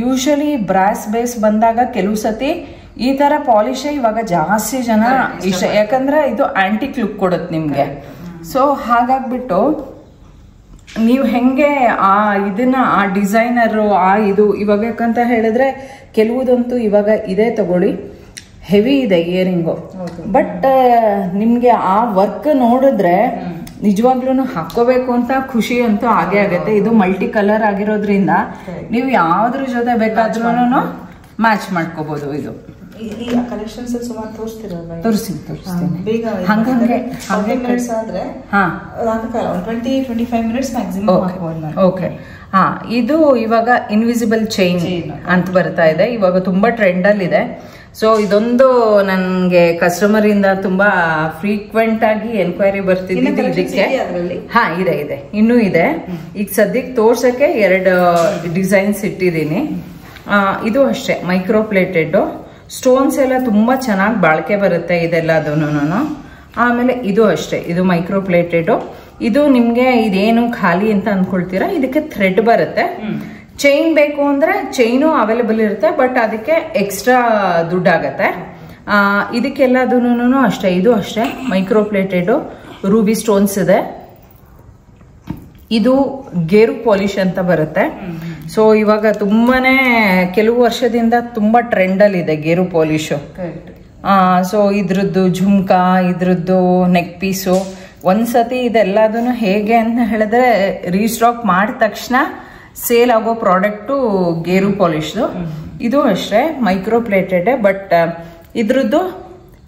ಯೂಶಲಿ ಬ್ರಾಸ್ ಬೇಸ್ ಬಂದಾಗ ಕೆಲವು ಸತಿ ಈ ತರ ಪಾಲಿಶ್ ಇವಾಗ ಜಾಸ್ತಿ ಜನ ಇಷ್ಟ, ಯಾಕಂದ್ರೆ ಇದು ಆಂಟಿಕ್ ಲುಕ್ ಕೊಡುತ್ತೆ ನಿಮ್ಗೆ. ಸೊ ಹಾಗಾಗ್ಬಿಟ್ಟು ನೀವು ಹೆಂಗೆ ಇದನ್ನ ಆ ಡಿಸೈನರು ಇದು ಇವಾಗ ಯಾಕಂತ ಹೇಳಿದ್ರೆ ಕೆಲವುದಂತೂ ಇವಾಗ ಇದೇ ತಗೊಳ್ಳಿ, ಹೆವಿ ಇದೆ ಇಯರಿಂಗು, ಬಟ್ ನಿಮ್ಗೆ ಆ ವರ್ಕ್ ನೋಡಿದ್ರೆ ನಿಜವಾಗ್ಲೂ ಹಾಕೋಬೇಕು ಅಂತ ಖುಷಿ ಅಂತೂ ಆಗೇ ಆಗತ್ತೆ. ಇದು ಮಲ್ಟಿ ಕಲರ್ ಆಗಿರೋದ್ರಿಂದ ನೀವು ಯಾವ್ದ್ರ ಜೊತೆ ಬೇಕಾದ್ರೂ ಮ್ಯಾಚ್ ಮಾಡ್ಕೋಬಹುದು. ಇದು ಕಲೆಕ್ಷನ್ಸ್ ಸುಮಾರು ತೋರಿಸ್ತಿರಲ್ಲ, ತೋರಿಸ್ತೀನಿ ಬೇಗ ಹಂಗೆ ಆದ್ರೆ 20-25 ಮಿನಿಟ್ಸ್ ಮ್ಯಾಕ್ಸಿಮಮ್. ಓಕೆ. ಹಾ, ಇದು ಇವಾಗ ಇನ್ವಿಸಿಬಲ್ ಚೈನ್ ಅಂತ ಬರ್ತಾ ಇದೆ, ಇವಾಗ ತುಂಬಾ ಟ್ರೆಂಡ್ ಅಲ್ಲಿ ಇದೆ. ಸೊ ಇದೊಂದು ನನ್ಗೆ ಕಸ್ಟಮರ್ ಇಂದ ತುಂಬಾ ಫ್ರೀಕ್ವೆಂಟ್ ಆಗಿ ಎನ್ಕ್ವೈರಿ ಬರ್ತಿದ್ದು ಇದಕ್ಕೆ. ಹಾ, ಇದೆ ಇನ್ನೂ ಇದೆ. ಈಗ ಸದ್ಯಕ್ಕೆ ತೋರ್ಸಕ್ಕೆ 2 ಡಿಸೈನ್ಸ್ ಇಟ್ಟಿದ್ದೀನಿ. ಇದು ಅಷ್ಟೇ ಮೈಕ್ರೋ ಪ್ಲೇಟೆಡ್, ಸ್ಟೋನ್ಸ್ ಎಲ್ಲ ತುಂಬಾ ಚೆನ್ನಾಗಿ ಬಾಳಿಕೆ ಬರುತ್ತೆ ಇದೆಲ್ಲದೂನು. ಆಮೇಲೆ ಇದು ಅಷ್ಟೇ, ಇದು ಮೈಕ್ರೋ ಪ್ಲೇಟೆಡ್. ಇದು ನಿಮ್ಗೆ ಇದೇನು ಖಾಲಿ ಅಂತ ಅನ್ಕೊಳ್ತೀರಾ, ಇದಕ್ಕೆ ಥ್ರೆಡ್ ಬರುತ್ತೆ. ಚೈನ್ ಬೇಕು ಅಂದ್ರೆ ಚೈನು ಅವೈಲೇಬಲ್ ಇರುತ್ತೆ, ಬಟ್ ಅದಕ್ಕೆ ಎಕ್ಸ್ಟ್ರಾ ದುಡ್ಡಾಗತ್ತೆ. ಇದಕ್ಕೆಲ್ಲದೂನು ಅಷ್ಟೇ, ಇದು ಅಷ್ಟೇ ಮೈಕ್ರೋ ಪ್ಲೇಟೆಡ್, ರೂಬಿ ಸ್ಟೋನ್ಸ್ ಇದೆ. ಇದು ಗೇರು ಪಾಲಿಶ್ ಅಂತ ಬರುತ್ತೆ. ಸೊ ಇವಾಗ ತುಂಬಾನೇ ಕೆಲವು ವರ್ಷದಿಂದ ತುಂಬಾ ಟ್ರೆಂಡ್ ಅಲ್ಲಿ ಇದೆ ಗೇರು ಪಾಲಿಶು. ಸೊ ಇದ್ರದ್ದು ಝುಮ್ಕಾ, ಇದ್ರದ್ದು ನೆಕ್ ಪೀಸು, ಒಂದ್ಸತಿ ಇದೆಲ್ಲದನ್ನು ಹೇಗೆ ಅಂತ ಹೇಳಿದ್ರೆ ರೀಸ್ಟಾಕ್ ಮಾಡಿದ ತಕ್ಷಣ ಸೇಲ್ ಆಗೋ ಪ್ರಾಡಕ್ಟು ಗೇರು ಪಾಲಿಶ್ದು. ಇದು ಅಷ್ಟೇ ಮೈಕ್ರೋ ಪ್ಲೇಟೆಡ್, ಬಟ್ ಇದ್ರದ್ದು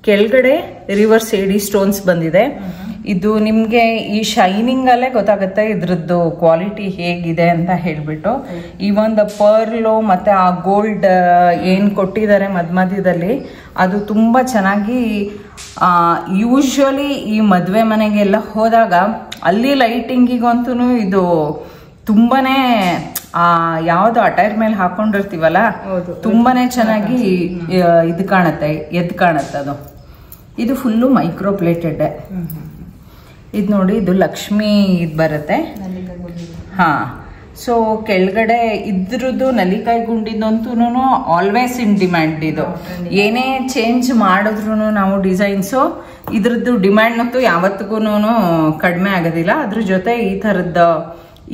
ಕೆಳಗಡೆ ರಿವರ್ಸ್ ಏಡಿ ಸ್ಟೋನ್ಸ್ ಬಂದಿದೆ. ಇದು ನಿಮ್ಗೆ ಈ ಶೈನಿಂಗ್ ಅಲ್ಲೇ ಗೊತ್ತಾಗುತ್ತೆ ಇದ್ರದ್ದು ಕ್ವಾಲಿಟಿ ಹೇಗಿದೆ ಅಂತ ಹೇಳ್ಬಿಟ್ಟು. ಈ ಒಂದು ಪರ್ಲು ಮತ್ತೆ ಆ ಗೋಲ್ಡ್ ಏನ್ ಕೊಟ್ಟಿದ್ದಾರೆ ಮಧ್ಯದಲ್ಲಿ ಅದು ತುಂಬಾ ಚೆನ್ನಾಗಿ. ಯೂಶುವಲಿ ಈ ಮದ್ವೆ ಮನೆಗೆಲ್ಲ ಹೋದಾಗ ಅಲ್ಲಿ ಲೈಟಿಂಗಿಗಂತೂ ಇದು ತುಂಬಾನೇ ಯಾವ್ದು ಅಟೈರ್ ಮೇಲೆ ಹಾಕೊಂಡಿರ್ತೀವಲ್ಲ ತುಂಬಾನೇ ಚೆನ್ನಾಗಿ ಇದು ಕಾಣುತ್ತೆ, ಎದ್ದು ಕಾಣುತ್ತೆ ಅದು. ಇದು ಫುಲ್ಲು ಮೈಕ್ರೋ ಪ್ಲೇಟೆಡ್. ಇದು ನೋಡಿ, ಇದು ಲಕ್ಷ್ಮಿ ಇದು ಬರುತ್ತೆ. ಹಾ, ಸೊ ಕೆಳಗಡೆ ಇದ್ರದ್ದು ನಲಿಕಾಯಿ ಗುಂಡಿದಂತೂ ಆಲ್ವೇಸ್ ಇನ್ ಡಿಮ್ಯಾಂಡ್. ಇದು ಏನೇ ಚೇಂಜ್ ಮಾಡಿದ್ರು ನಾವು ಡಿಸೈನ್ಸು ಇದ್ರದ್ದು ಡಿಮ್ಯಾಂಡ್ ಅಂತೂ ಯಾವತ್ತಿಗೂ ಕಡಿಮೆ ಆಗೋದಿಲ್ಲ. ಅದ್ರ ಜೊತೆ ಈ ಥರದ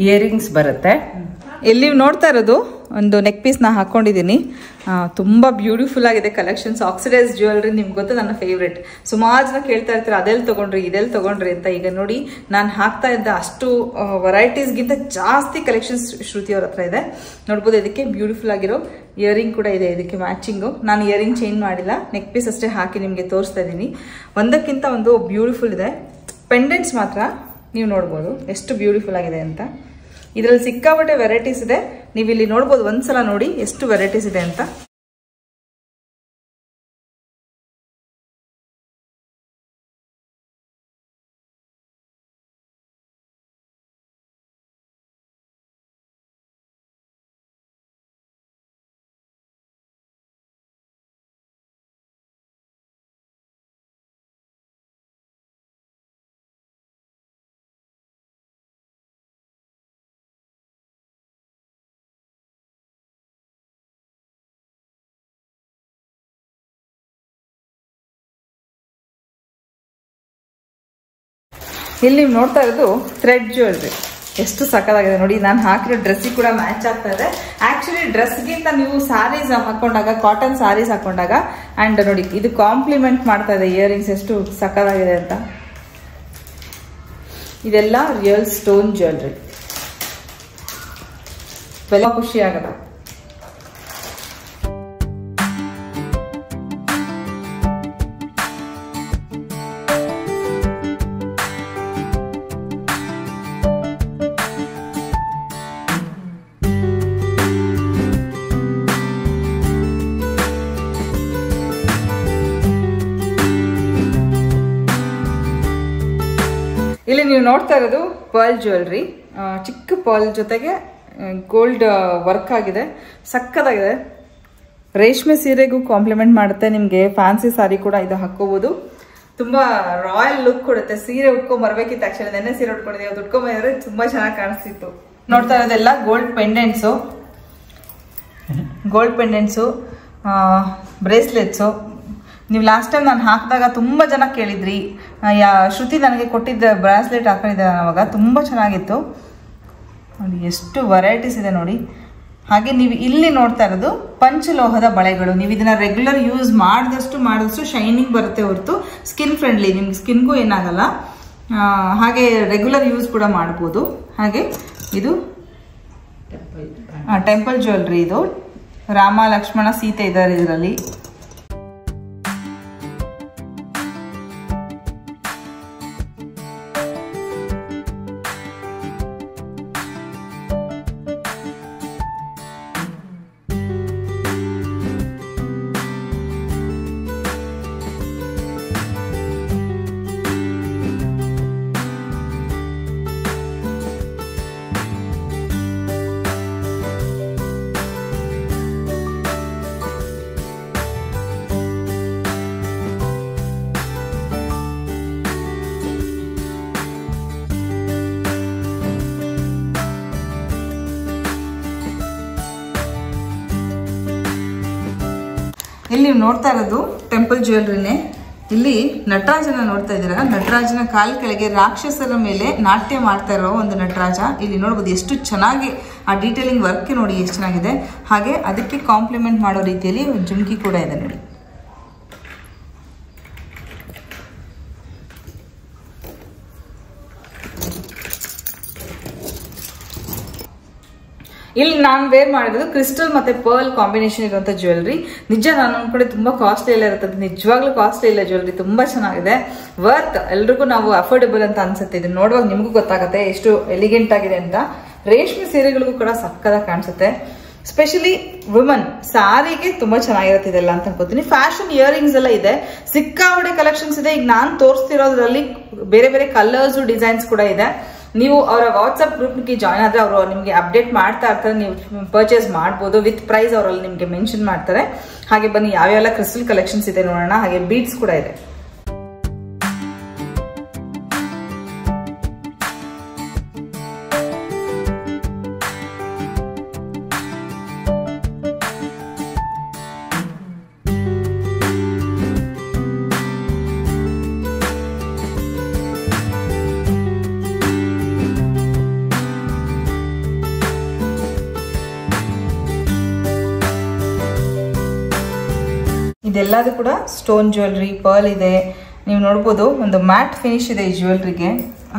ಇಯರಿಂಗ್ಸ್ ಬರುತ್ತೆ. ಇಲ್ಲಿ ನೋಡ್ತಾ ಇರೋದು ಒಂದು ನೆಕ್ ಪೀಸ್ ನಾ ಹಾಕೊಂಡಿದ್ದೀನಿ. ತುಂಬಾ ಬ್ಯೂಟಿಫುಲ್ ಆಗಿದೆ ಕಲೆಕ್ಷನ್ಸ್. ಆಕ್ಸಿಡೈಸ್ ಜ್ಯುವೆಲ್ರಿ ನಿಮ್ಗೆ ಗೊತ್ತು ನನ್ನ ಫೇವ್ರೆಟ್. ಸುಮಾರು ಜನ ಕೇಳ್ತಾ ಇರ್ತಾರೆ ಅದೆಲ್ಲಿ ತಗೊಂಡ್ರಿ ಇದೆಲ್ಲಿ ತಗೊಂಡ್ರಿ ಅಂತ. ಈಗ ನೋಡಿ, ನಾನು ಹಾಕ್ತಾ ಇದ್ದ ಅಷ್ಟು ವೆರೈಟೀಸ್ಗಿಂತ ಜಾಸ್ತಿ ಕಲೆಕ್ಷನ್ಸ್ ಶ್ರುತಿ ಅವ್ರ ಹತ್ರ ಇದೆ. ನೋಡ್ಬೋದು, ಇದಕ್ಕೆ ಬ್ಯೂಟಿಫುಲ್ ಆಗಿರೋ ಇಯರಿಂಗ್ ಕೂಡ ಇದೆ ಇದಕ್ಕೆ ಮ್ಯಾಚಿಂಗು. ನಾನು ಇಯರಿಂಗ್ ಚೇಂಜ್ ಮಾಡಿಲ್ಲ, ನೆಕ್ ಪೀಸ್ ಅಷ್ಟೇ ಹಾಕಿ ನಿಮಗೆ ತೋರಿಸ್ತಾ ಇದ್ದೀನಿ. ಒಂದಕ್ಕಿಂತ ಒಂದು ಬ್ಯೂಟಿಫುಲ್ ಇದೆ. ಪೆಂಡೆಂಟ್ಸ್ ಮಾತ್ರ ನೀವು ನೋಡ್ಬೋದು ಎಷ್ಟು ಬ್ಯೂಟಿಫುಲ್ ಆಗಿದೆ ಅಂತ. ಇದರಲ್ಲಿ ಸಿಕ್ಕಾಪಟ್ಟೆ ವೆರೈಟೀಸ್ ಇದೆ. ನೀವು ಇಲ್ಲಿ ನೋಡ್ಬೋದು, ಒಂದ್ಸಲ ನೋಡಿ ಎಷ್ಟು ವೆರೈಟೀಸ್ ಇದೆ ಅಂತ. ಇಲ್ಲಿ ನೀವು ನೋಡ್ತಾ ಇರೋದು ಥ್ರೆಡ್ ಜ್ಯುವೆಲ್ರಿ. ಎಷ್ಟು ಸಕ್ಕತ್ತಾಗಿದೆ ನೋಡಿ. ನಾನು ಹಾಕಿರೋ ಡ್ರೆಸ್ಸಿಗೆ ಕೂಡ ಮ್ಯಾಚ್ ಆಗ್ತಾ ಇದೆ. ಆಕ್ಚುಲಿ ಡ್ರೆಸ್ಗಿಂತ ನೀವು ಸ್ಯಾರೀಸ್ ಹಾಕೊಂಡಾಗ, ಕಾಟನ್ ಸ್ಯಾರೀಸ್ ಹಾಕೊಂಡಾಗ, ಅಂಡ್ ನೋಡಿ ಇದು ಕಾಂಪ್ಲಿಮೆಂಟ್ ಮಾಡ್ತಾ ಇದೆ ಇಯರಿಂಗ್ಸ್ ಎಷ್ಟು ಸಕ್ಕತ್ತಾಗಿದೆ ಅಂತ. ಇದೆಲ್ಲ ರಿಯಲ್ ಸ್ಟೋನ್ ಜ್ಯುವೆಲ್ರಿ. ಬೆಲೆ ಖುಷಿ ಆಗಲ್ಲ. ಇಲ್ಲಿ ನೀವು ನೋಡ್ತಾ ಇರೋದು ಪರ್ಲ್ ಜ್ಯುವೆಲ್ರಿ. ಚಿಕ್ಕ ಪರ್ಲ್ ಜೊತೆಗೆ ಗೋಲ್ಡ್ ವರ್ಕ್ ಆಗಿದೆ, ಸಕ್ಕತ್ತಾಗಿದೆ. ರೇಷ್ಮೆ ಸೀರೆಗೂ ಕಾಂಪ್ಲಿಮೆಂಟ್ ಮಾಡುತ್ತೆ. ನಿಮಗೆ ಫ್ಯಾನ್ಸಿ ಸಾರಿ ಕೂಡ ಇದು ಹಾಕೋಬಹುದು. ತುಂಬಾ ರಾಯಲ್ ಲುಕ್ ಕೊಡುತ್ತೆ. ಸೀರೆ ಉಟ್ಕೊಂಡ್ ಬರ್ಬೇಕಿತ್ತು. ಆಕ್ಚುಲಿ ನೆನ್ನೆ ಸೀರೆ ಉಟ್ಕೊಂಡಿದ್ದೀವಿ, ಅದು ಉಟ್ಕೊಂಡ್ ಬಂದ್ರೆ ತುಂಬಾ ಚೆನ್ನಾಗಿ ಕಾಣಿಸ್ತಿತ್ತು. ನೋಡ್ತಾ ಇರೋದೆಲ್ಲ ಗೋಲ್ಡ್ ಪೆಂಡೆಂಟ್ಸು, ಬ್ರೇಸ್ಲೆಟ್ಸು. ನೀವು ಲಾಸ್ಟ್ ಟೈಮ್ ನಾನು ಹಾಕಿದಾಗ ತುಂಬ ಜನ ಕೇಳಿದ್ರಿ. ಶ್ರುತಿ ನನಗೆ ಕೊಟ್ಟಿದ್ದ ಬ್ರಾಸ್ಲೆಟ್ ಹಾಕೊಂಡಿದ್ದೆ ಅವಾಗ, ತುಂಬ ಚೆನ್ನಾಗಿತ್ತು ನೋಡಿ. ಎಷ್ಟು ವೆರೈಟೀಸ್ ಇದೆ ನೋಡಿ. ಹಾಗೆ ನೀವು ಇಲ್ಲಿ ನೋಡ್ತಾ ಇರೋದು ಪಂಚಲೋಹದ ಬಳೆಗಳು. ನೀವು ಇದನ್ನ ರೆಗ್ಯುಲರ್ ಯೂಸ್ ಮಾಡಿದಷ್ಟು ಶೈನಿಂಗ್ ಬರುತ್ತೆ ಹೊರತು ಸ್ಕಿನ್ ಫ್ರೆಂಡ್ಲಿ, ನಿಮ್ಗೆ ಸ್ಕಿನ್ಗೂ ಏನಾಗಲ್ಲ. ಹಾಗೆ ರೆಗ್ಯುಲರ್ ಯೂಸ್ ಕೂಡ ಮಾಡ್ಬೋದು. ಹಾಗೆ ಇದು ಟೆಂಪಲ್ ಜ್ಯುವೆಲ್ರಿ. ಇದು ರಾಮ ಲಕ್ಷ್ಮಣ ಸೀತೆ ಇದ್ದಾರೆ ಇದರಲ್ಲಿ. ಇಲ್ಲಿ ನೀವು ನೋಡ್ತಾ ಇರೋದು ಟೆಂಪಲ್ ಜ್ಯುವೆಲ್ರಿನೇ. ಇಲ್ಲಿ ನಟರಾಜನ ನೋಡ್ತಾ ಇದ್ದೀರಾ. ನಟರಾಜನ ಕಾಲ್ ಕೆಳಗೆ ರಾಕ್ಷಸರ ಮೇಲೆ ನಾಟ್ಯ ಮಾಡ್ತಾ ಇರೋ ಒಂದು ನಟರಾಜ. ಇಲ್ಲಿ ನೋಡ್ಬೋದು ಎಷ್ಟು ಚೆನ್ನಾಗಿ ಆ ಡೀಟೇಲಿಂಗ್ ವರ್ಕ್ ನೋಡಿ ಎಷ್ಟು ಚೆನ್ನಾಗಿದೆ. ಹಾಗೆ ಅದಕ್ಕೆ ಕಾಂಪ್ಲಿಮೆಂಟ್ ಮಾಡೋ ರೀತಿಯಲ್ಲಿ ಒಂದು ಜುಮ್ಕಿ ಕೂಡ ಇದೆ ನೋಡಿ. ಇಲ್ಲಿ ನಾನು ವೇರ್ ಮಾಡಿರೋದು ಕ್ರಿಸ್ಟಲ್ ಮತ್ತೆ ಪರ್ಲ್ ಕಾಂಬಿನೇಷನ್ ಇರುವಂತ ಜ್ಯುವೆಲ್ರಿ. ನಿಜ ನಾನು ಅನ್ಕೊಂಡೆ ತುಂಬಾ ಕಾಸ್ಟ್ಲಿ ಎಲ್ಲ ಇರ್ತದೆ, ನಿಜವಾಗ್ಲೂ ಕಾಸ್ಟ್ಲಿ ಇಲ್ಲ ಜ್ಯುವೆಲ್ರಿ, ತುಂಬಾ ಚೆನ್ನಾಗಿದೆ, ವರ್ತ್. ಎಲ್ರಿಗೂ ನಾವು ಅಫೋರ್ಡೆಬಲ್ ಅಂತ ಅನ್ಸುತ್ತೆ. ಇದು ನೋಡುವಾಗ ನಿಮಗೂ ಗೊತ್ತಾಗುತ್ತೆ ಎಷ್ಟು ಎಲಿಗೆಂಟ್ ಆಗಿದೆ ಅಂತ. ರೇಷ್ಮೆ ಸೀರೆಗಳಿಗೂ ಕೂಡ ಸಕ್ಕದಾಗಿ ಕಾಣಿಸುತ್ತೆ. ಸ್ಪೆಷಲಿ ವುಮನ್ ಸಾರಿಗೆ ತುಂಬಾ ಚೆನ್ನಾಗಿರುತ್ತೆ ಇದೆಲ್ಲ ಅಂತ ಅನ್ಕೋತೀನಿ. ಫ್ಯಾಷನ್ ಇಯರಿಂಗ್ಸ್ ಎಲ್ಲ ಇದೆ, ಸಿಕ್ಕಾಪಟ್ಟೆ ಕಲೆಕ್ಷನ್ಸ್ ಇದೆ. ಈಗ ನಾನು ತೋರಿಸ್ತಿರೋದ್ರಲ್ಲಿ ಬೇರೆ ಬೇರೆ ಕಲರ್ಸ್ ಡಿಸೈನ್ಸ್ ಕೂಡ ಇದೆ. ನೀವು ಅವರ ವಾಟ್ಸ್ಆಪ್ ಗ್ರೂಪ್ಗೆ ಜಾಯ್ನ್ ಆದ್ರೆ ಅವರು ನಿಮಗೆ ಅಪ್ಡೇಟ್ ಮಾಡ್ತಾ ಇರ್ತಾರೆ, ನೀವು ಪರ್ಚೇಸ್ ಮಾಡ್ಬೋದು. ವಿತ್ ಪ್ರೈಸ್ ಅವರಲ್ಲಿ ನಿಮಗೆ ಮೆನ್ಷನ್ ಮಾಡ್ತಾರೆ. ಹಾಗೆ ಬನ್ನಿ ಯಾವ್ಯಾವ ಕ್ರಿಸ್ಟಲ್ ಕಲೆಕ್ಷನ್ಸ್ ಇದೆ ನೋಡೋಣ. ಹಾಗೆ ಬೀಡ್ಸ್ ಕೂಡ ಇದೆ. ಇದೆಲ್ಲದೂ ಕೂಡ ಸ್ಟೋನ್ ಜ್ಯುವೆಲ್ರಿ, ಪರ್ಲ್ ಇದೆ. ನೀವು ನೋಡ್ಬೋದು ಒಂದು ಮ್ಯಾಟ್ ಫಿನಿಶ್ ಇದೆ ಈ ಜ್ಯುವೆಲ್ರಿಗೆ.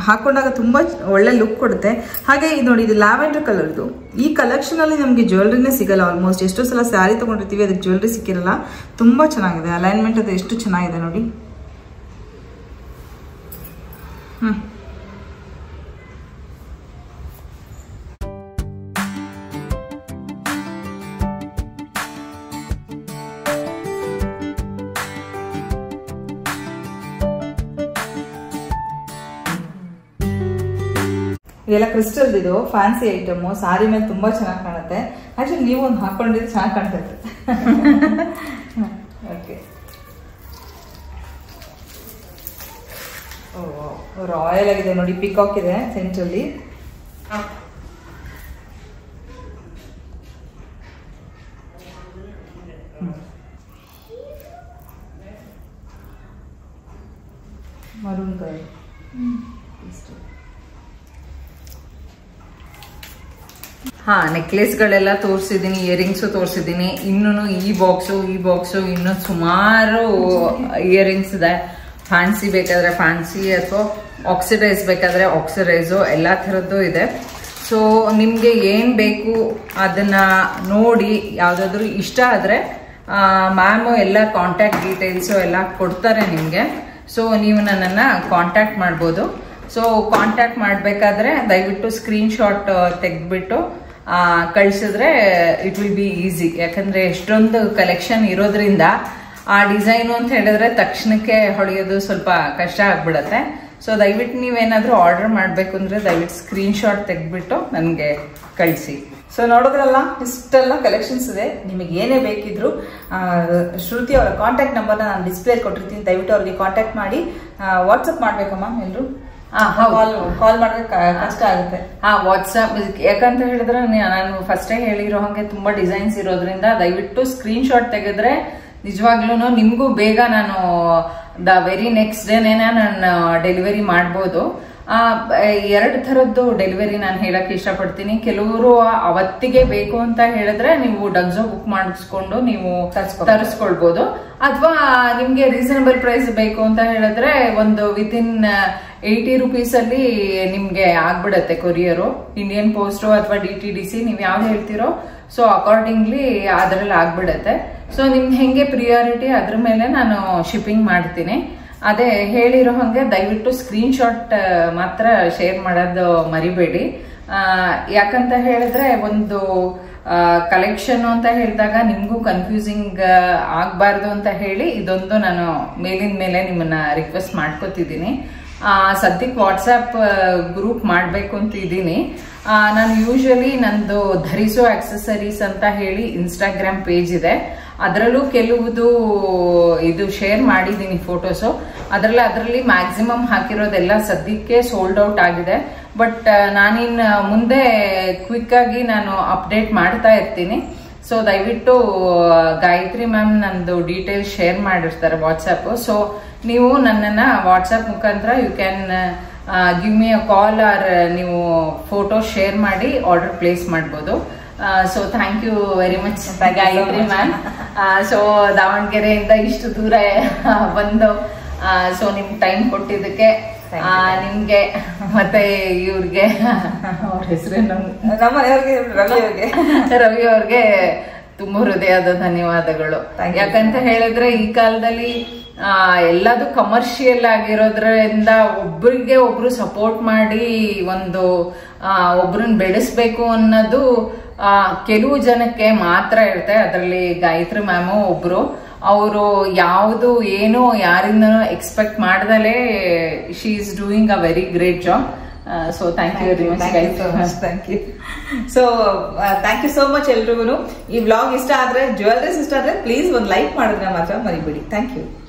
ಹಾಕೊಂಡಾಗ ತುಂಬಾ ಒಳ್ಳೆ ಲುಕ್ ಕೊಡುತ್ತೆ. ಹಾಗೆ ಇದು ನೋಡಿ, ಇದು ಲ್ಯಾವೆಂಡರ್ ಕಲರ್ದು. ಈ ಕಲೆಕ್ಷನ್ ಅಲ್ಲಿ ನಮಗೆ ಜ್ಯುವೆಲ್ರಿನೇ ಸಿಗಲ್ಲ ಆಲ್ಮೋಸ್ಟ್. ಎಷ್ಟೋ ಸಲ ಸ್ಯಾರಿ ತಗೊಂಡಿರ್ತೀವಿ, ಅದಕ್ಕೆ ಜ್ಯುವೆಲ್ರಿ ಸಿಕ್ಕಿರಲ್ಲ. ತುಂಬಾ ಚೆನ್ನಾಗಿದೆ ಅಲೈನ್ಮೆಂಟ್, ಅದು ಎಷ್ಟು ಚೆನ್ನಾಗಿದೆ ನೋಡಿ. ಇದೆಲ್ಲ ಕ್ರಿಸ್ಟಲ್, ಇದು ಫ್ಯಾನ್ಸಿ ಐಟಮ್. ಸಾರಿ ಮೇಲೆ ತುಂಬಾ ಚೆನ್ನಾಗಿ ಕಾಣುತ್ತೆ. ಆಕ್ಚುಲಿ ನೀವು ಒಂದು ಹಾಕೊಂಡಿದ್ರೆ ಚೆನ್ನಾಗಿ ಕಾಣ್ತೈತೆ. ಓಕೆ, ರಾಯಲ್ ಆಗಿದೆ ನೋಡಿ. ಪಿಕಾಕ್ ಇದೆ ಸೆಂಟ್ರಲ್ಲಿ. Maroon colour. ಹಾ, ನೆಕ್ಲೆಸ್ಗಳೆಲ್ಲ ತೋರಿಸಿದ್ದೀನಿ, ಇಯರಿಂಗ್ಸು ತೋರಿಸಿದ್ದೀನಿ. ಇನ್ನೂ ಈ ಬಾಕ್ಸು ಇನ್ನೂ ಸುಮಾರು ಇಯರಿಂಗ್ಸ್ ಇದೆ. ಫ್ಯಾನ್ಸಿ ಬೇಕಾದ್ರೆ ಫ್ಯಾನ್ಸಿ, ಅಥವಾ ಆಕ್ಸಿಡೈಸ್ ಬೇಕಾದ್ರೆ ಆಕ್ಸಿಡೈಸು, ಎಲ್ಲ ಥರದ್ದು ಇದೆ. ಸೊ ನಿಮಗೆ ಏನು ಬೇಕು ಅದನ್ನ ನೋಡಿ, ಯಾವುದಾದ್ರೂ ಇಷ್ಟ ಆದರೆ ಮ್ಯಾಮು ಎಲ್ಲ ಕಾಂಟ್ಯಾಕ್ಟ್ ಡೀಟೇಲ್ಸು ಎಲ್ಲ ಕೊಡ್ತಾರೆ ನಿಮಗೆ. ಸೊ ನೀವು ನನ್ನನ್ನು ಕಾಂಟ್ಯಾಕ್ಟ್ ಮಾಡ್ಬೋದು. ಸೊ ಕಾಂಟ್ಯಾಕ್ಟ್ ಮಾಡಬೇಕಾದ್ರೆ ದಯವಿಟ್ಟು ಸ್ಕ್ರೀನ್ಶಾಟ್ ತೆಗೆದ್ಬಿಟ್ಟು ಕಳಿಸಿದ್ರೆ ಇಟ್ ವಿಲ್ ಬಿ ಈಸಿ. ಯಾಕಂದರೆ ಎಷ್ಟೊಂದು ಕಲೆಕ್ಷನ್ ಇರೋದ್ರಿಂದ ಆ ಡಿಸೈನು ಅಂತ ಹೇಳಿದ್ರೆ ತಕ್ಷಣಕ್ಕೆ ಹೊಳೆಯೋದು ಸ್ವಲ್ಪ ಕಷ್ಟ ಆಗ್ಬಿಡತ್ತೆ. ಸೊ ದಯವಿಟ್ಟು ನೀವೇನಾದರೂ ಆರ್ಡರ್ ಮಾಡಬೇಕು ಅಂದರೆ ದಯವಿಟ್ಟು ಸ್ಕ್ರೀನ್ಶಾಟ್ ತೆಗೆದ್ಬಿಟ್ಟು ನನಗೆ ಕಳಿಸಿ. ಸೊ ನೋಡೋದ್ರಲ್ಲ, ಇಷ್ಟೆಲ್ಲ ಕಲೆಕ್ಷನ್ಸ್ ಇದೆ. ನಿಮಗೆ ಏನೇ ಬೇಕಿದ್ರು ಶ್ರುತಿ ಅವರ ಕಾಂಟ್ಯಾಕ್ಟ್ ನಂಬರ್ನ ನಾನು ಡಿಸ್ಪ್ಲೇ ಕೊಟ್ಟಿರ್ತೀನಿ. ದಯವಿಟ್ಟು ಅವ್ರಿಗೆ ಕಾಂಟ್ಯಾಕ್ಟ್ ಮಾಡಿ. ವಾಟ್ಸಪ್ ಮಾಡ್ಬೇಕಮ್ಮ ಎಲ್ಲರೂ. ಕಾಲ್ ಮಾಡಿದ್ರೆ ಕಷ್ಟ ಆಗುತ್ತೆ. ವಾಟ್ಸ್ಆಪ್, ಯಾಕಂತ ಹೇಳಿದ್ರೆ ನಾನು ಫಸ್ಟೇ ಹೇಳಿರೋ ಹಾಗೆ ತುಂಬಾ ಡಿಸೈನ್ಸ್ ಇರೋದ್ರಿಂದ ದಯವಿಟ್ಟು ಸ್ಕ್ರೀನ್ಶಾಟ್ ತೆಗೆದ್ರೆ ನಿಜವಾಗ್ಲೂ ನಿಮ್ಗೂ ಬೇಗ ನಾನು ದ ವೆರಿ ನೆಕ್ಸ್ಟ್ ಡೇನೇ ನಾನು ಡೆಲಿವರಿ ಮಾಡ್ಬೋದು. ಎರಡು ಥರದ್ದು ಡೆಲಿವರಿ ನಾನು ಹೇಳಕ್ ಇಷ್ಟಪಡ್ತೀನಿ. ಕೆಲವರು ಅವತ್ತಿಗೆ ಬೇಕು ಅಂತ ಹೇಳಿದ್ರೆ ನೀವು ಡಗ್ಸೋ ಬುಕ್ ಮಾಡಿಸ್ಕೊಂಡು ನೀವು ತರಿಸ್ಕೊಳ್ಬಹುದು. ಅಥವಾ ನಿಮ್ಗೆ ರೀಸನಬಲ್ ಪ್ರೈಸ್ ಬೇಕು ಅಂತ ಹೇಳಿದ್ರೆ ಒಂದು ವಿತಿನ್ 80 rupees ಅಲ್ಲಿ ನಿಮ್ಗೆ ಆಗ್ಬಿಡತ್ತೆ ಕೊರಿಯರು. ಇಂಡಿಯನ್ ಪೋಸ್ಟ್ ಅಥವಾ DTDC ನೀವು ಯಾವ್ದು ಹೇಳ್ತಿರೋ ಸೊ ಅಕಾರ್ಡಿಂಗ್ಲಿ ಅದರಲ್ಲಿ ಆಗ್ಬಿಡತ್ತೆ. ಸೊ ನಿಮ್ಗೆ ಹೆಂಗೆ ಪ್ರಿಯಾರಿಟಿ ಅದ್ರ ಮೇಲೆ ನಾನು ಶಿಪ್ಪಿಂಗ್ ಮಾಡ್ತೀನಿ. ಅದೇ ಹೇಳಿರೋ ಹಂಗೆ ದಯವಿಟ್ಟು ಸ್ಕ್ರೀನ್ಶಾಟ್ ಮಾತ್ರ ಶೇರ್ ಮಾಡೋದು ಮರಿಬೇಡಿ. ಯಾಕಂತ ಹೇಳಿದ್ರೆ ಒಂದು ಕಲೆಕ್ಷನ್ ಅಂತ ಹೇಳಿದಾಗ ನಿಮ್ಗೂ ಕನ್ಫ್ಯೂಸಿಂಗ್ ಆಗ್ಬಾರ್ದು ಅಂತ ಹೇಳಿ ಇದೊಂದು ನಾನು ಮೇಲಿನ ಮೇಲೆ ನಿಮ್ಮನ್ನ ರಿಕ್ವೆಸ್ಟ್ ಮಾಡ್ಕೋತಿದ್ದೀನಿ. ಸದ್ಯಕ್ಕೆ ವಾಟ್ಸ್ಆಪ್ ಗ್ರೂಪ್ ಮಾಡಬೇಕು ಅಂತ ಇದ್ದೀನಿ. ನಾನು ಯೂಶಲಿ ನಂದು ಧರಿಸೋ ಆಕ್ಸೆಸರೀಸ್ ಅಂತ ಹೇಳಿ ಇನ್ಸ್ಟಾಗ್ರಾಮ್ ಪೇಜ್ ಇದೆ. ಅದರಲ್ಲೂ ಕೆಲವುದು ಇದು ಶೇರ್ ಮಾಡಿದ್ದೀನಿ ಫೋಟೋಸು. ಅದರಲ್ಲಿ ಮ್ಯಾಕ್ಸಿಮಮ್ ಹಾಕಿರೋದೆಲ್ಲ ಸದ್ಯಕ್ಕೆ ಸೋಲ್ಡ್ ಔಟ್ ಆಗಿದೆ. ಬಟ್ ನಾನಿನ್ನು ಮುಂದೆ ಕ್ವಿಕ್ ಆಗಿ ನಾನು ಅಪ್ಡೇಟ್ ಮಾಡ್ತಾ ಇರ್ತೀನಿ. ಸೊ ದಯವಿಟ್ಟು ಗಾಯತ್ರಿ ಮ್ಯಾಮ್ ನಂದು ಡೀಟೇಲ್ಸ್ ಶೇರ್ ಮಾಡಿರ್ತಾರೆ ವಾಟ್ಸಪ್. ಸೊ ನೀವು ನನ್ನನ್ನ ವಾಟ್ಸಪ್ ಮುಖಾಂತರ you can give me a call or ನೀವು ಫೋಟೋ ಶೇರ್ ಮಾಡಿ ಆರ್ಡರ್ ಪ್ಲೇಸ್ ಮಾಡ್ಬೋದು. So thank you very much Gayathri ma'am. So ದಾವಣಗೆರೆಯಿಂದ ಇಷ್ಟು ದೂರ ಬಂದು ಸೊ ನಿಮ್ಗೆ ಟೈಮ್ ಕೊಟ್ಟಿದ್ದಕ್ಕೆ ನಿಮ್ಗೆ ಮತ್ತೆ ಇವ್ರಿಗೆ ಅವ್ರ ಹೆಸರೇನು ನಮ್ಮ ಮನೆಯವ್ರಿಗೆ ರವಿ ಅವ್ರಿಗೆ ತುಂಬಾ ಹೃದಯದ ಧನ್ಯವಾದಗಳು. ಯಾಕಂತ ಹೇಳಿದ್ರೆ ಈ ಕಾಲದಲ್ಲಿ ಎಲ್ಲದು ಕಮರ್ಷಿಯಲ್ ಆಗಿರೋದ್ರಿಂದ ಒಬ್ರಿಗೆ ಒಬ್ರು ಸಪೋರ್ಟ್ ಮಾಡಿ ಒಂದು ಒಬ್ರನ್ನ ಬೆಳೆಸ್ಬೇಕು ಅನ್ನೋದು ಕೆಲವು ಜನಕ್ಕೆ ಮಾತ್ರ ಇರುತ್ತೆ. ಅದರಲ್ಲಿ ಗಾಯತ್ರಿ ಮ್ಯಾಮು ಒಬ್ರು. ಅವರು ಯಾವುದು ಏನು ಯಾರಿಂದ ಎಕ್ಸ್ಪೆಕ್ಟ್ ಮಾಡ್ದಲೇ she is doing a very great job. So thank you very much guys. Thank you. So thank you so much ಎಲ್ರಿಗೂ. ಈ ವ್ಲಾಗ್ ಇಷ್ಟ ಆದ್ರೆ, ಜ್ಯುವೆಲರೀಸ್ ಇಷ್ಟ ಆದ್ರೆ ಪ್ಲೀಸ್ ಒಂದು ಲೈಕ್ ಮಾಡಿದ್ರೆ ಮಾತ್ರ ಮರಿಬೇಡಿ. Thank you.